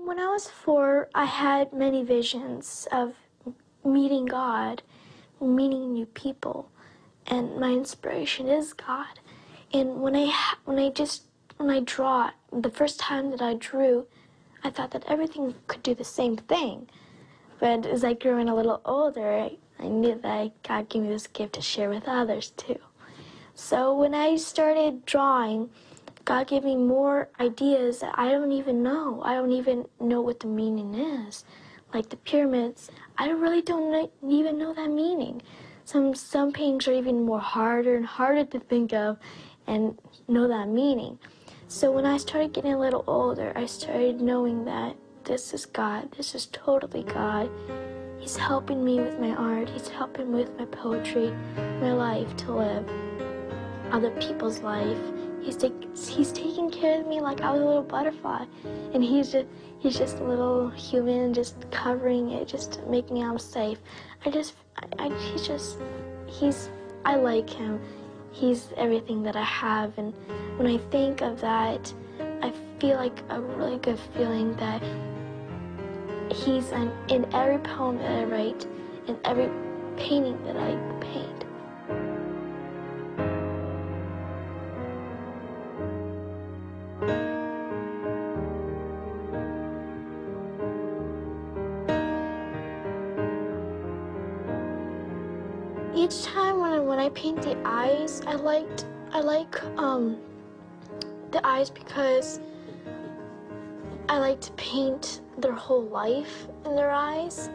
When I was 4, I had many visions of meeting God, meeting new people, and my inspiration is God. And when I draw, the first time that I drew, I thought that everything could do the same thing. But as I grew a little older, I knew that God gave me this gift to share with others too. So when I started drawing, God gave me more ideas that I don't even know. I don't even know what the meaning is. Like the pyramids, I really don't even know that meaning. Some paintings are even more harder and harder to think of and know that meaning. So when I started getting a little older, I started knowing that this is God. This is totally God. He's helping me with my art. He's helping me with my poetry, my life to live, other people's life. He's taking care of me like I was a little butterfly, and he's just a little human, just covering it, just making me I'm safe. I like him. He's everything that I have, and when I think of that, I feel like a really good feeling that he's in every poem that I write, in every painting that I paint. Each time when I paint the eyes, I like the eyes because I like to paint their whole life in their eyes.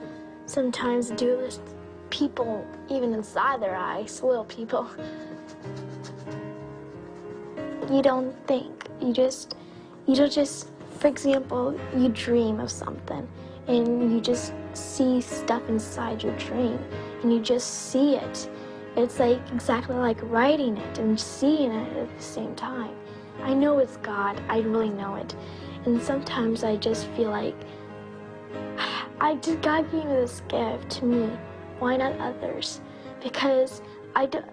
Sometimes do this people even inside their eyes, little people. You don't think, you don't just, for example, you dream of something and you just see stuff inside your dream and you just see it. It's like exactly like writing it and seeing it at the same time. I know it's God, I really know it. And sometimes I just feel like, God gave me this gift to me, why not others? Because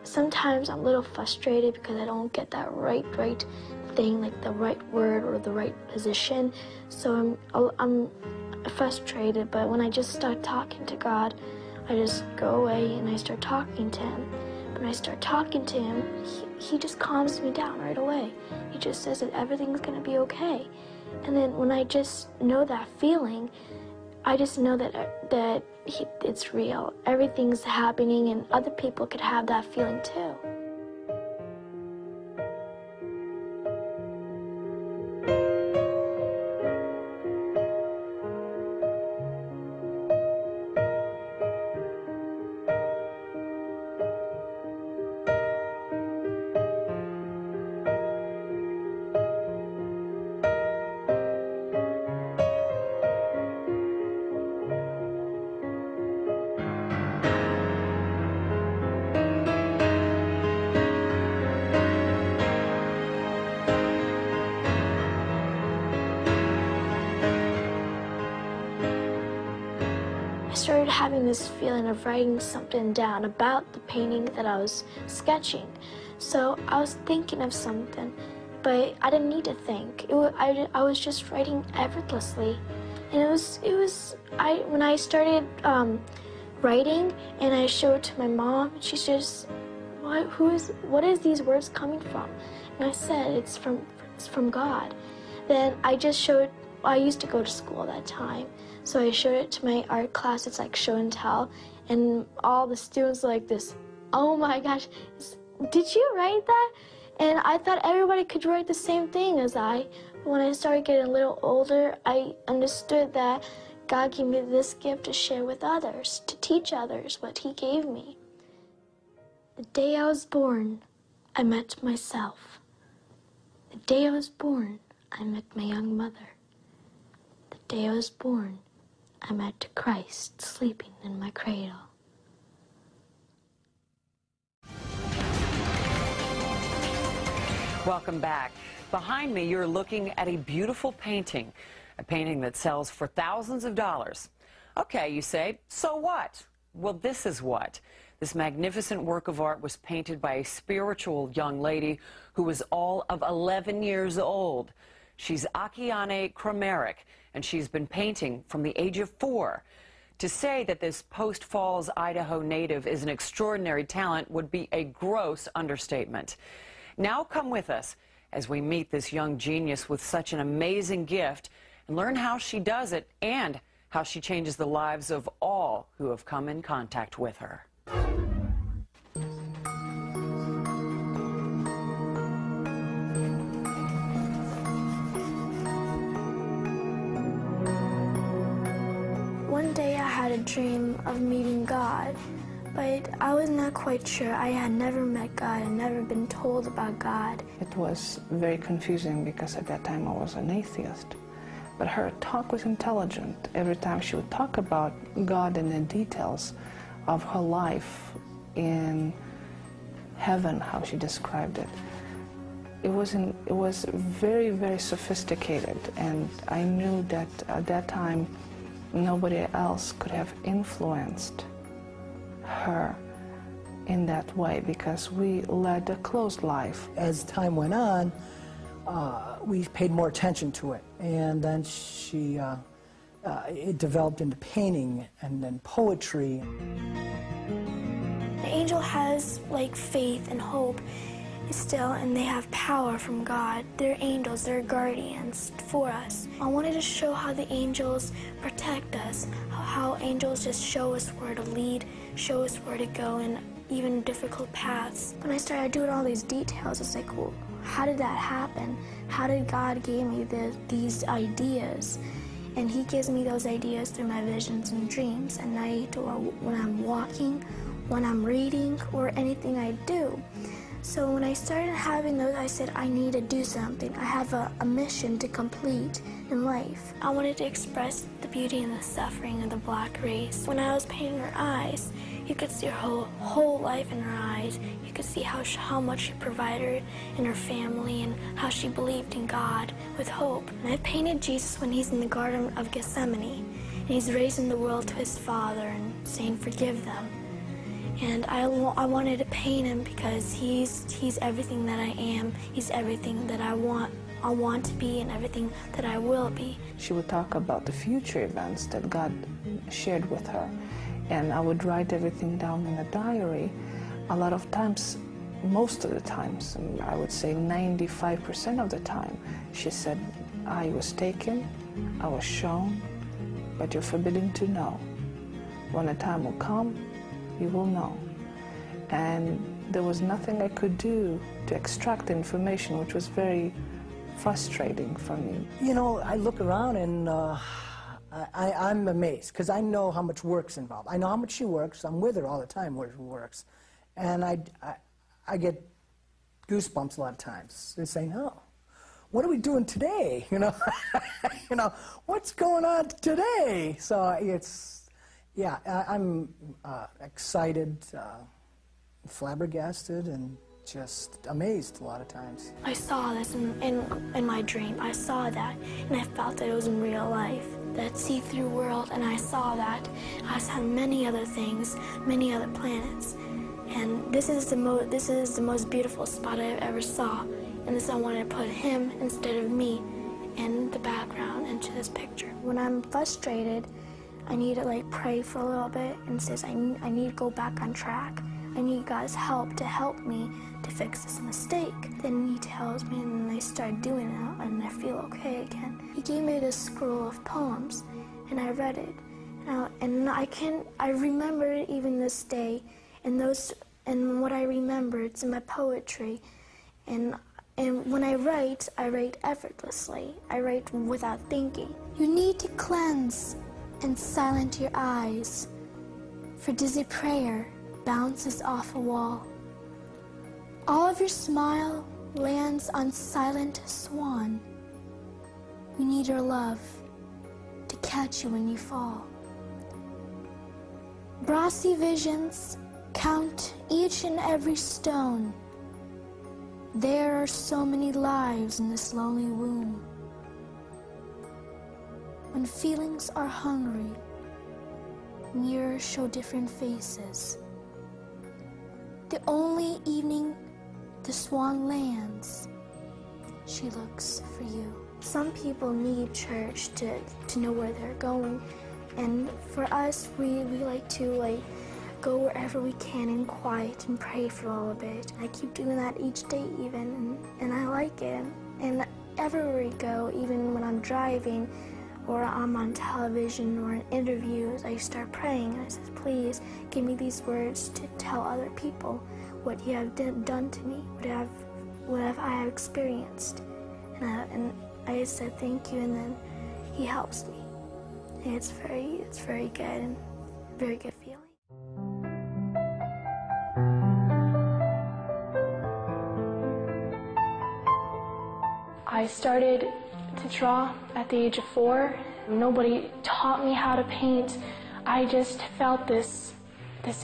sometimes I'm a little frustrated because I don't get that right thing, like the right word or the right position. So I'm frustrated, but when I just start talking to God, I just go away and I start talking to him. When I start talking to him, he just calms me down right away. He just says that everything's gonna be okay. And then when I just know that feeling, I just know that it's real. Everything's happening and other people could have that feeling too. I started having this feeling of writing something down about the painting that I was sketching. So I was thinking of something, but I didn't need to think. I was just writing effortlessly. And when I started writing and I showed it to my mom, she's just, what is these words coming from? And I said, it's from God. Then I just showed, I used to go to school at that time. So I showed it to my art class. It's like show and tell, and all the students were like this, oh my gosh, did you write that? And I thought everybody could write the same thing as I. But when I started getting a little older, I understood that God gave me this gift to share with others, to teach others what he gave me. The day I was born, I met myself. The day I was born, I met my young mother. The day I was born, I met Christ sleeping in my cradle. Welcome back. Behind me, you're looking at a beautiful painting, a painting that sells for thousands of dollars. Okay, you say, so what? Well, this is what. This magnificent work of art was painted by a spiritual young lady who was all of 11 years old. She's Akiane Kramarik, and she's been painting from the age of 4. To say that this Post Falls, Idaho native is an extraordinary talent would be a gross understatement. Now come with us as we meet this young genius with such an amazing gift and learn how she does it and how she changes the lives of all who have come in contact with her. One day I had a dream of meeting God, but I was not quite sure. I had never met God and never been told about God. It was very confusing because at that time I was an atheist. But her talk was intelligent. Every time she would talk about God and the details of her life in heaven, how she described it, it was very, very sophisticated. And I knew that at that time nobody else could have influenced her in that way because we led a closed life. As time went on, we paid more attention to it, and then it developed into painting and then poetry. The angel has like faith and hope still, and they have power from God. They're angels, they're guardians for us. I wanted to show how the angels protect us, how angels just show us where to lead, show us where to go in even difficult paths. When I started doing all these details, it's like, well, how did that happen? How did God give me these ideas? And He gives me those ideas through my visions and dreams at night, or when I'm walking, when I'm reading, or anything I do. So when I started having those, I said, I need to do something. I have a mission to complete in life. I wanted to express the beauty and the suffering of the black race. When I was painting her eyes, you could see her whole life in her eyes. You could see how much she provided in her family and how she believed in God with hope. And I painted Jesus when He's in the Garden of Gethsemane, and He's raising the world to His Father and saying, forgive them. And I wanted to paint Him because he's everything that I am. He's everything that I want to be and everything that I will be. She would talk about the future events that God shared with her, and I would write everything down in a diary. A lot of times, most of the times, I would say 95% of the time, she said, I was taken, I was shown, but you're forbidden to know. When the time will come, you will know. And there was nothing I could do to extract the information, which was very frustrating for me. You know, I look around and I'm amazed because I know how much work's involved. I know how much she works. I'm with her all the time where she works. And I get goosebumps a lot of times. They're saying, oh, what are we doing today? You know, you know, what's going on today? So it's, yeah, I'm excited, flabbergasted, and just amazed a lot of times. I saw this in my dream. I saw that, and I felt that it was in real life. That see-through world, and I saw that. I saw many other things, many other planets. And this is the most beautiful spot I've ever saw. And this I wanted to put Him instead of me in the background into this picture. When I'm frustrated, I need to like pray for a little bit and says I need to go back on track. I need God's help to help me to fix this mistake. Then He tells me, and then I start doing it, and I feel okay again. He gave me this scroll of poems, and I read it. And I remember it even this day. And what I remember, it's in my poetry. And when I write effortlessly. I write without thinking. You need to cleanse and silence your eyes, for dizzy prayer bounces off a wall. All of your smile lands on silent swan. You need your love to catch you when you fall. Brassy visions count each and every stone. There are so many lives in this lonely womb. When feelings are hungry, mirrors show different faces. The only evening the swan lands, she looks for you. Some people need church to know where they're going, and for us, we like to go wherever we can in quiet and pray for a little bit. I keep doing that each day even, and I like it. And everywhere we go, even when I'm driving or I'm on television or in interviews, I start praying and I say, please give me these words to tell other people what you have done to me, what I have experienced. And I said thank you, and then he helps me. And it's very good and very good feeling. I started to draw at the age of 4. Nobody taught me how to paint. I just felt this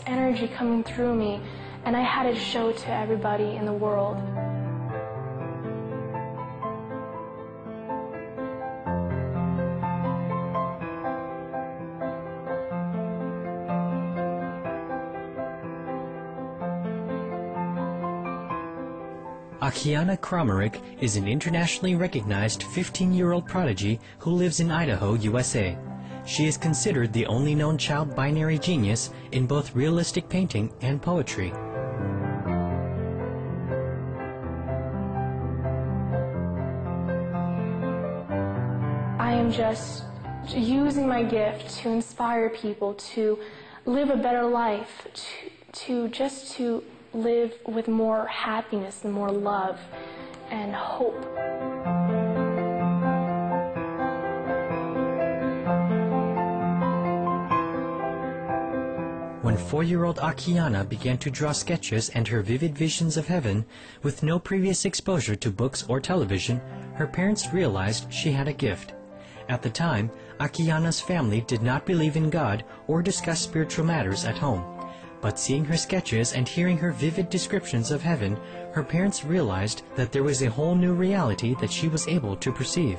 energy coming through me, and I had to show it to everybody in the world. Akiane Kramarik is an internationally recognized 15-year-old prodigy who lives in Idaho, USA. She is considered the only known child binary genius in both realistic painting and poetry. I am just using my gift to inspire people to live a better life, to live with more happiness and more love and hope. When 4-year-old Akiane began to draw sketches and her vivid visions of heaven, with no previous exposure to books or television, her parents realized she had a gift. At the time, Akiane's family did not believe in God or discuss spiritual matters at home. But seeing her sketches and hearing her vivid descriptions of heaven, her parents realized that there was a whole new reality that she was able to perceive.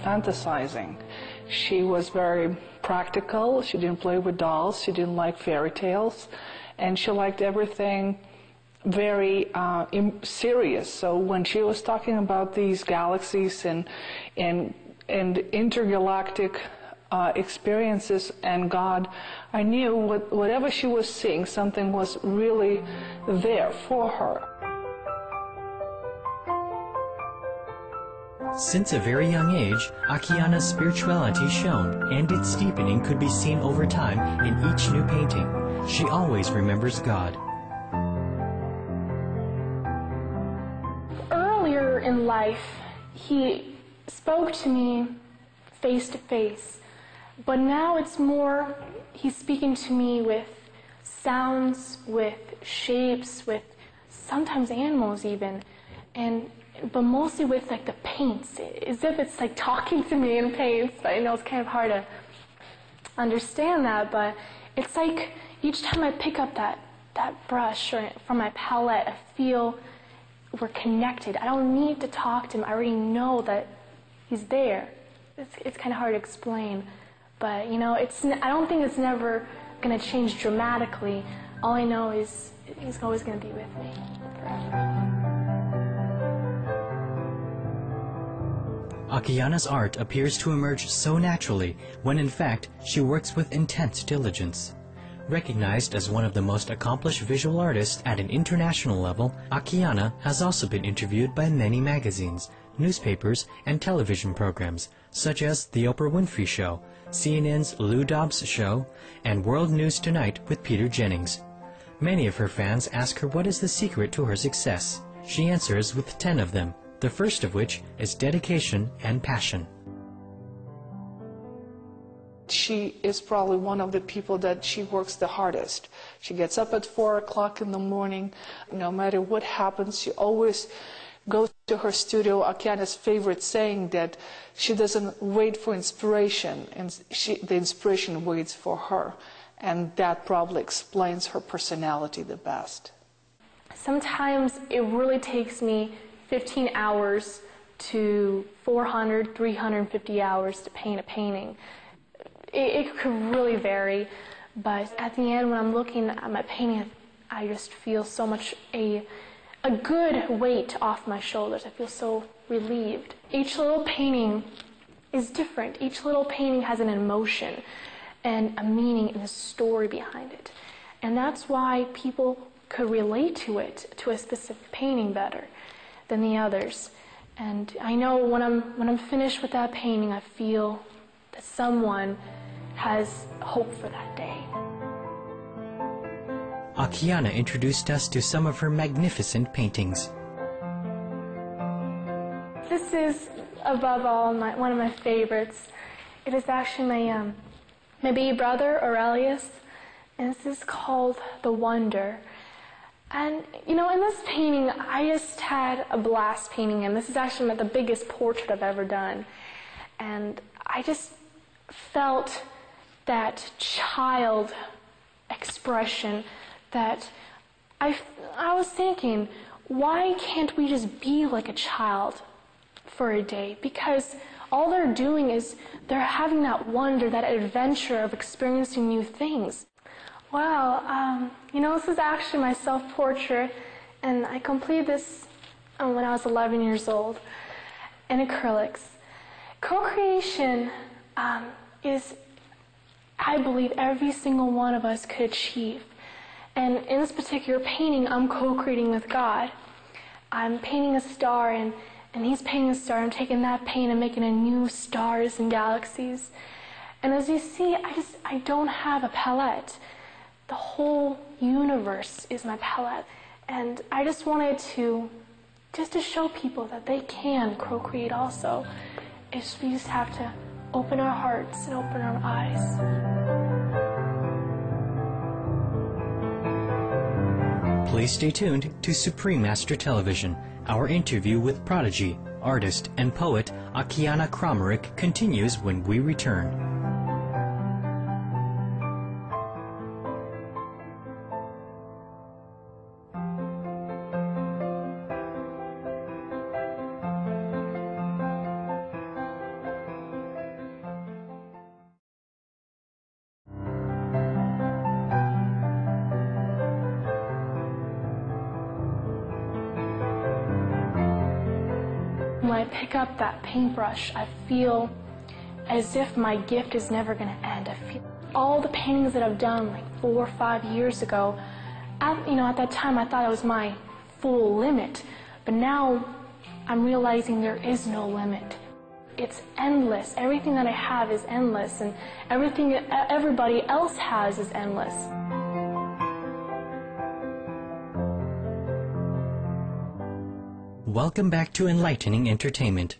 Fantasizing. She was very practical. She didn't play with dolls. She didn't like fairy tales. And she liked everything very serious. So when she was talking about these galaxies and intergalactic experiences and God, I knew whatever she was seeing, something was really there for her. Since a very young age, Akiane's spirituality shone, and its deepening could be seen over time in each new painting. She always remembers God. Earlier in life, he spoke to me face to face, but now it's more, he's speaking to me with sounds, with shapes, with sometimes animals even, but mostly with like the paints, as if it's like talking to me in paints. I know it's kind of hard to understand that, but it's like each time I pick up that brush or from my palette, I feel we're connected. I don't need to talk to him. I already know that he's there. It's kind of hard to explain, but you know, I don't think it's never going to change dramatically. All I know is he's always going to be with me forever. Akiane's art appears to emerge so naturally when in fact she works with intense diligence. Recognized as one of the most accomplished visual artists at an international level, Akiane has also been interviewed by many magazines, newspapers, and television programs, such as The Oprah Winfrey Show, CNN's Lou Dobbs Show, and World News Tonight with Peter Jennings. Many of her fans ask her what is the secret to her success. She answers with 10 of them, the first of which is dedication and passion. She is probably one of the people that she works the hardest. She gets up at 4 o'clock in the morning. No matter what happens, she always goes to her studio. Akiane's favorite saying that she doesn't wait for inspiration, and the inspiration waits for her. And that probably explains her personality the best. Sometimes it really takes me 15 hours to 400, 350 hours to paint a painting. It could really vary, But at the end, when I'm looking at my painting, I just feel so much a good weight off my shoulders. I feel so relieved. Each little painting is different. Each little painting has an emotion and a meaning and a story behind it. And that's why people could relate to it, to a specific painting better than the others. And I know when I'm finished with that painting, I feel that someone has hope for that day. Akiane introduced us to some of her magnificent paintings. This is, above all, one of my favorites. It is actually my baby brother, Aurelius, and this is called The Wonder. And, you know, in this painting, I just had a blast painting him. This is actually the biggest portrait I've ever done. And I just felt that child expression that I was thinking, why can't we just be like a child for a day? Because all they're doing is they're having that wonder, that adventure of experiencing new things. Well, you know, this is actually my self-portrait, and I completed this when I was 11 years old in acrylics. Co-creation is, I believe, every single one of us could achieve. And in this particular painting, I'm co-creating with God. I'm painting a star, and he's painting a star. I'm taking that paint and making a new stars and galaxies. And as you see, I don't have a palette. The whole universe is my palette. And I just wanted to show people that they can co-create also. We just have to open our hearts and open our eyes. Please stay tuned to Supreme Master Television. Our interview with prodigy, artist, and poet Akiane Kramarik continues when we return. When I pick up that paintbrush, I feel as if my gift is never going to end. I feel all the paintings that I've done like 4 or 5 years ago, at that time I thought it was my full limit, but now I'm realizing there is no limit. It's endless. Everything that I have is endless, and everything everybody else has is endless. Welcome back to Enlightening Entertainment.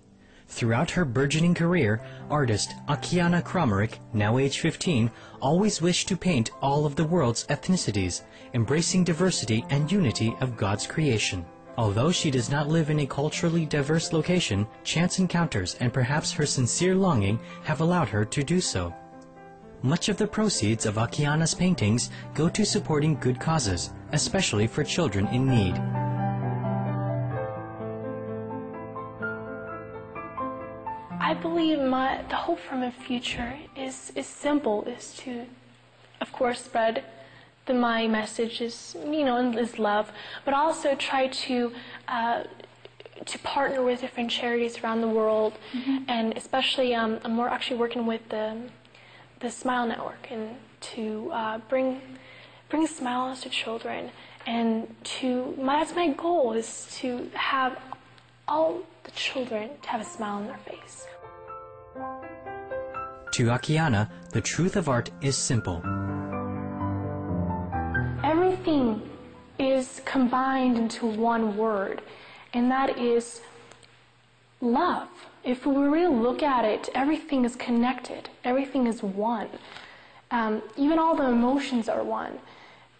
Throughout her burgeoning career, artist Akiane Kramarik, now age 15, always wished to paint all of the world's ethnicities, embracing diversity and unity of God's creation. Although she does not live in a culturally diverse location, chance encounters and perhaps her sincere longing have allowed her to do so. Much of the proceeds of Akiane's paintings go to supporting good causes, especially for children in need. I believe the hope for my future is simple, is to, of course, spread my message is, is love, but also try to partner with different charities around the world, and especially I'm actually working with the Smile Network, and to bring smiles to children, and that's my goal, is to have all the children to have a smile on their face. To Akiane, the truth of art is simple. Everything is combined into one word, and that is love. If we really look at it, everything is connected. Everything is one. Even all the emotions are one.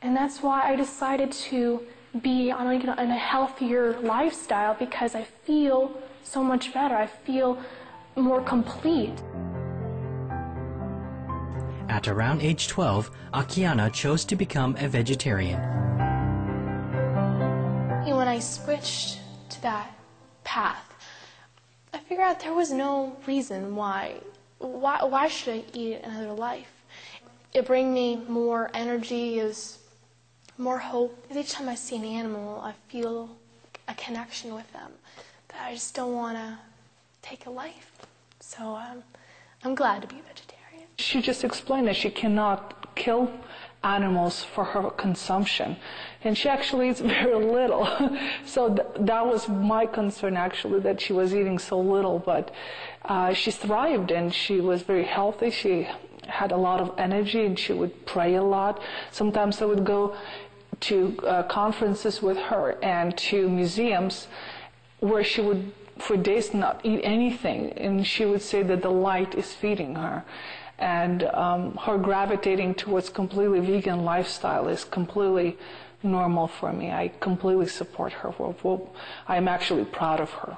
And that's why I decided to be on a healthier lifestyle, because I feel so much better. I feel more complete. At around age 12, Akiane chose to become a vegetarian. When I switched to that path, I figured out there was no reason why should I eat another life? it brings me more energy, is more hope. Each time I see an animal, I feel a connection with them that I just don't want to take a life. So I'm glad to be vegetarian. She just explained that she cannot kill animals for her consumption, and she actually eats very little. So that was my concern, actually, that she was eating so little, but she thrived and she was very healthy. She had a lot of energy and she would pray a lot. Sometimes I would go to conferences with her and to museums where she would for days not eat anything, and she would say that the light is feeding her. And her gravitating towards completely vegan lifestyle is completely normal for me. I completely support her. I'm actually proud of her.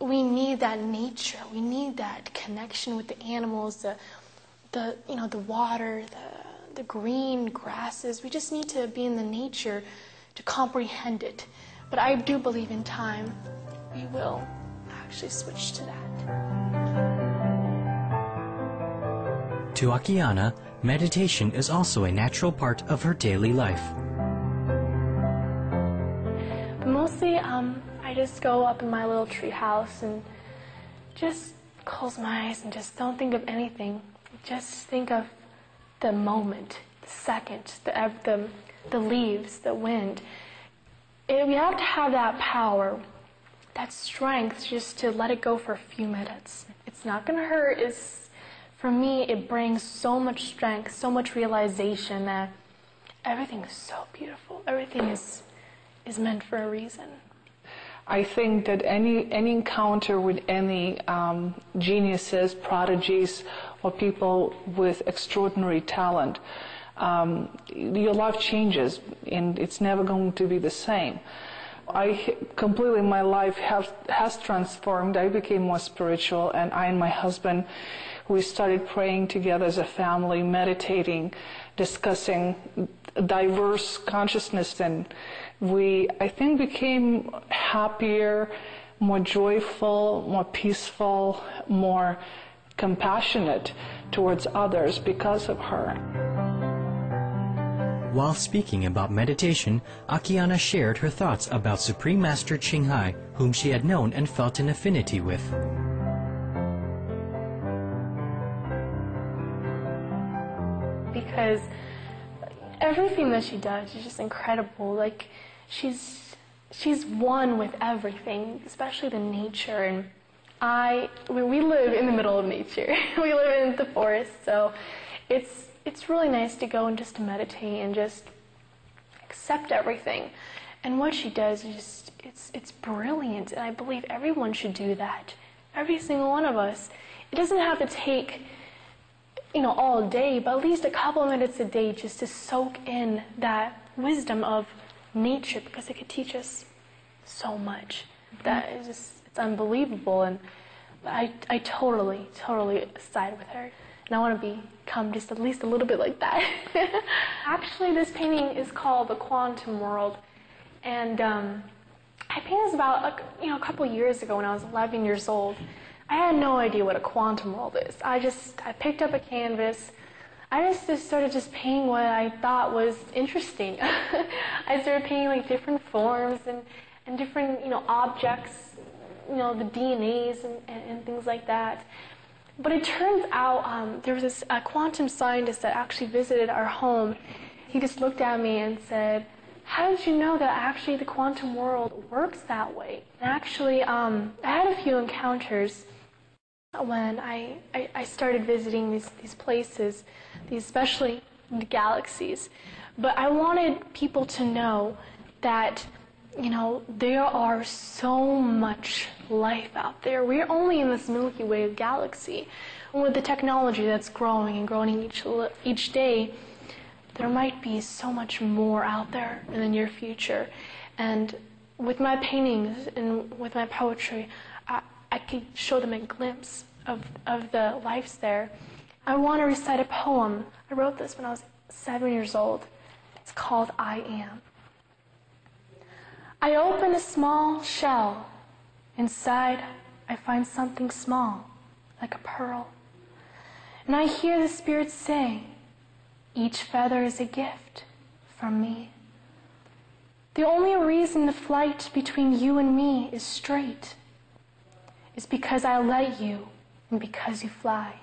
We need that nature. We need that connection with the animals, the water, the green grasses. We just need to be in the nature to comprehend it. But I do believe in time we will actually switch to that. To Akiane, meditation is also a natural part of her daily life. But mostly, I just go up in my little tree house and just close my eyes and just don't think of anything. Just think of the moment, the second, the leaves, the wind. We have to have that power, that strength, just to let it go for a few minutes. It's not going to hurt. For me, it brings so much strength, so much realization that everything is so beautiful. Everything is meant for a reason. I think that any encounter with any geniuses, prodigies, or people with extraordinary talent, your life changes, and it's never going to be the same. My life has transformed. I became more spiritual, and I and my husband, we started praying together as a family, meditating, discussing diverse consciousness, and we, I think, became happier, more joyful, more peaceful, more compassionate towards others because of her. While speaking about meditation, Akiane shared her thoughts about Supreme Master Ching Hai, whom she had known and felt an affinity with. Because everything that she does is just incredible. Like, she's one with everything, especially the nature. And we live in the middle of nature. We live in the forest, so it's really nice to go and just to meditate and just accept everything. And what she does is just, it's brilliant, and I believe everyone should do that. Every single one of us. It doesn't have to take, all day, but at least a couple of minutes a day just to soak in that wisdom of nature, because it could teach us so much. That is just, it's unbelievable, and I totally side with her. And I want to become just at least a little bit like that. Actually, this painting is called The Quantum World. And I painted this about a couple years ago when I was 11 years old. I had no idea what a quantum world is. I picked up a canvas. I just started painting what I thought was interesting. I started painting like different forms and different objects, the DNAs and things like that. But it turns out there was a quantum scientist that actually visited our home. He just looked at me and said, "How did you know that actually the quantum world works that way?" And actually, I had a few encounters when I started visiting these places, especially the galaxies. But I wanted people to know that, there are so much life out there. We're only in this Milky Way galaxy. And with the technology that's growing and growing each day, there might be so much more out there in the near future. And with my paintings and with my poetry, I could show them a glimpse of the lives there. I want to recite a poem. I wrote this when I was 7 years old. It's called I Am. I open a small shell. Inside, I find something small, like a pearl. And I hear the Spirit say, each feather is a gift from me. The only reason the flight between you and me is straight is because I let you and because you fly.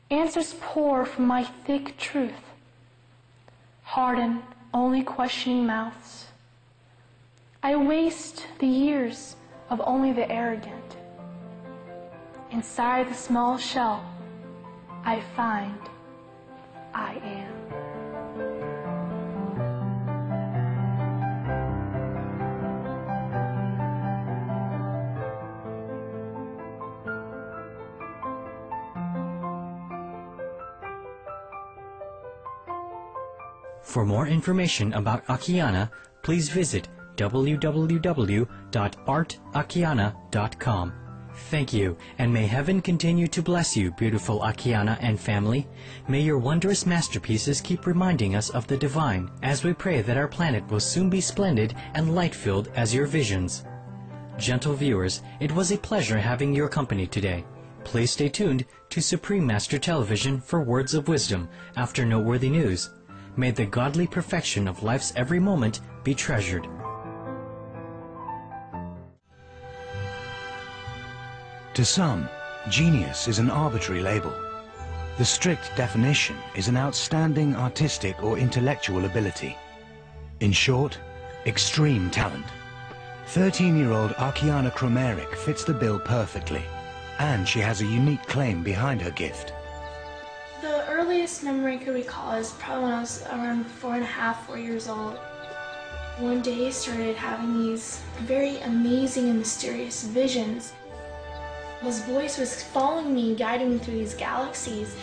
Answers pour from my thick truth, harden only questioning mouths. I waste the years of only the arrogant. Inside the small shell, I find I am. For more information about Akiane, please visit www.artakiana.com. Thank you, and may heaven continue to bless you, beautiful Akiane and family. May your wondrous masterpieces keep reminding us of the divine, as we pray that our planet will soon be splendid and light-filled as your visions. Gentle viewers, it was a pleasure having your company today. Please stay tuned to Supreme Master Television for words of wisdom after noteworthy news. May the godly perfection of life's every moment be treasured. To some, genius is an arbitrary label. The strict definition is an outstanding artistic or intellectual ability. In short, extreme talent. 13-year-old Akiane Kramarik fits the bill perfectly, and she has a unique claim behind her gift. The earliest memory I could recall is probably when I was around 4 years old. One day I started having these very amazing and mysterious visions. This voice was following me, guiding me through these galaxies,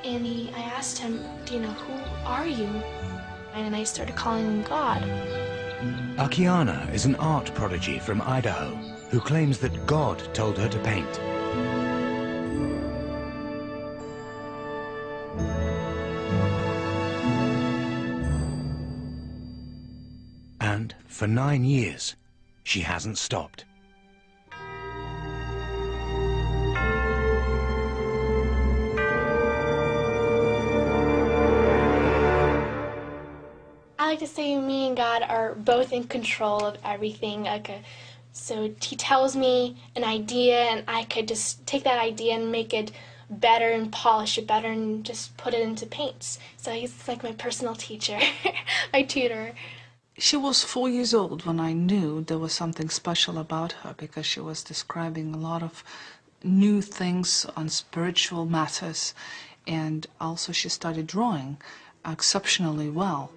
and I asked him, who are you? And I started calling him God. Akiane is an art prodigy from Idaho who claims that God told her to paint. And for 9 years, she hasn't stopped. I like to say me and God are both in control of everything. So he tells me an idea, and I could just take that idea and make it better and polish it better and just put it into paints. So he's like my personal teacher, my tutor. She was 4 years old when I knew there was something special about her, because she was describing a lot of new things on spiritual matters, and also she started drawing exceptionally well.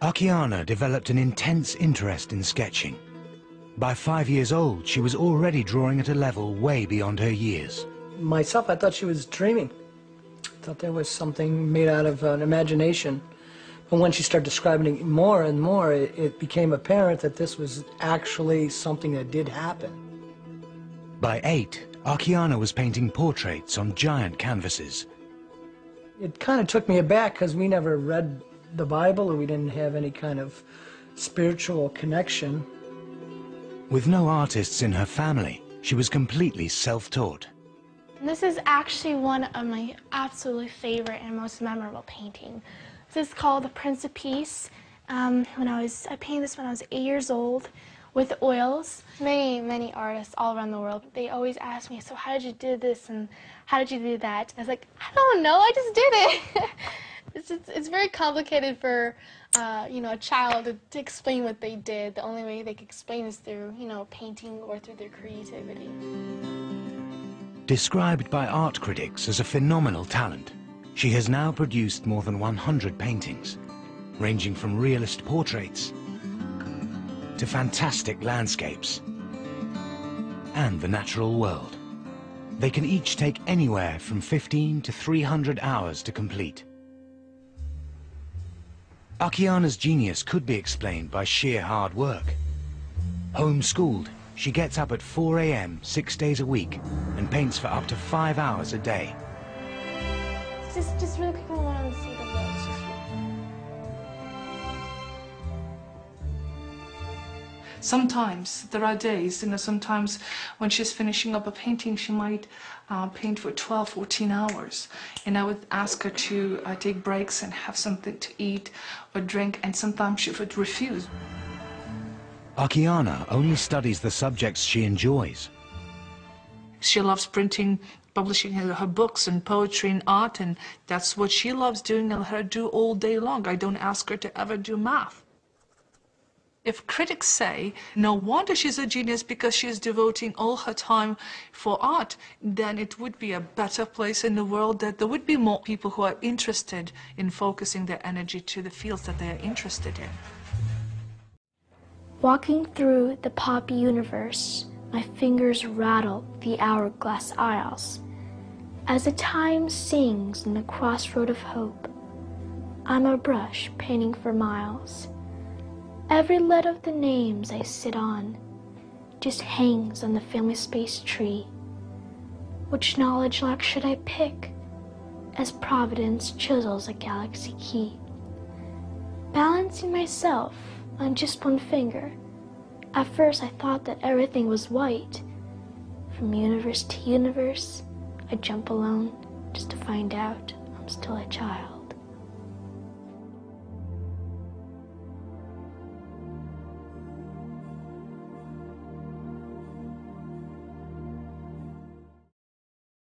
Akiane developed an intense interest in sketching. By 5 years old, she was already drawing at a level way beyond her years. Myself, I thought she was dreaming. I thought there was something made out of an imagination. But when she started describing it more and more, it became apparent that this was actually something that did happen. By 8, Akiane was painting portraits on giant canvases. It kind of took me aback because we never read the Bible, or we didn't have any kind of spiritual connection. With no artists in her family, she was completely self-taught. This is actually one of my absolutely favorite and most memorable paintings. This is called The Prince of Peace. I painted this when I was 8 years old with oils. Many artists all around the world, they always ask me, so how did you do this and how did you do that? I was like, I don't know, I just did it. It's very complicated for a child to explain what they did. The only way they can explain is through painting or through their creativity. Described by art critics as a phenomenal talent, she has now produced more than 100 paintings, ranging from realist portraits to fantastic landscapes and the natural world. They can each take anywhere from 15 to 300 hours to complete. Akiane's genius could be explained by sheer hard work. Homeschooled, she gets up at 4 a.m. 6 days a week and paints for up to 5 hours a day. Just really quickly, I want to see the Sometimes there are days, sometimes when she's finishing up a painting, she might paint for 12, 14 hours. And I would ask her to take breaks and have something to eat or drink, and sometimes she would refuse. Akiane only studies the subjects she enjoys. She loves printing, publishing her books and poetry and art, and that's what she loves doing and let her do all day long. I don't ask her to ever do math. If critics say, no wonder she's a genius because she's devoting all her time for art, then it would be a better place in the world, that there would be more people who are interested in focusing their energy to the fields that they are interested in. Walking through the poppy universe, my fingers rattle the hourglass aisles. As the time sings in the crossroad of hope, I'm a brush painting for miles. Every letter of the names I sit on just hangs on the family space tree. Which knowledge lock should I pick as Providence chisels a galaxy key? Balancing myself on just one finger, at first I thought that everything was white. From universe to universe, I jump alone just to find out I'm still a child.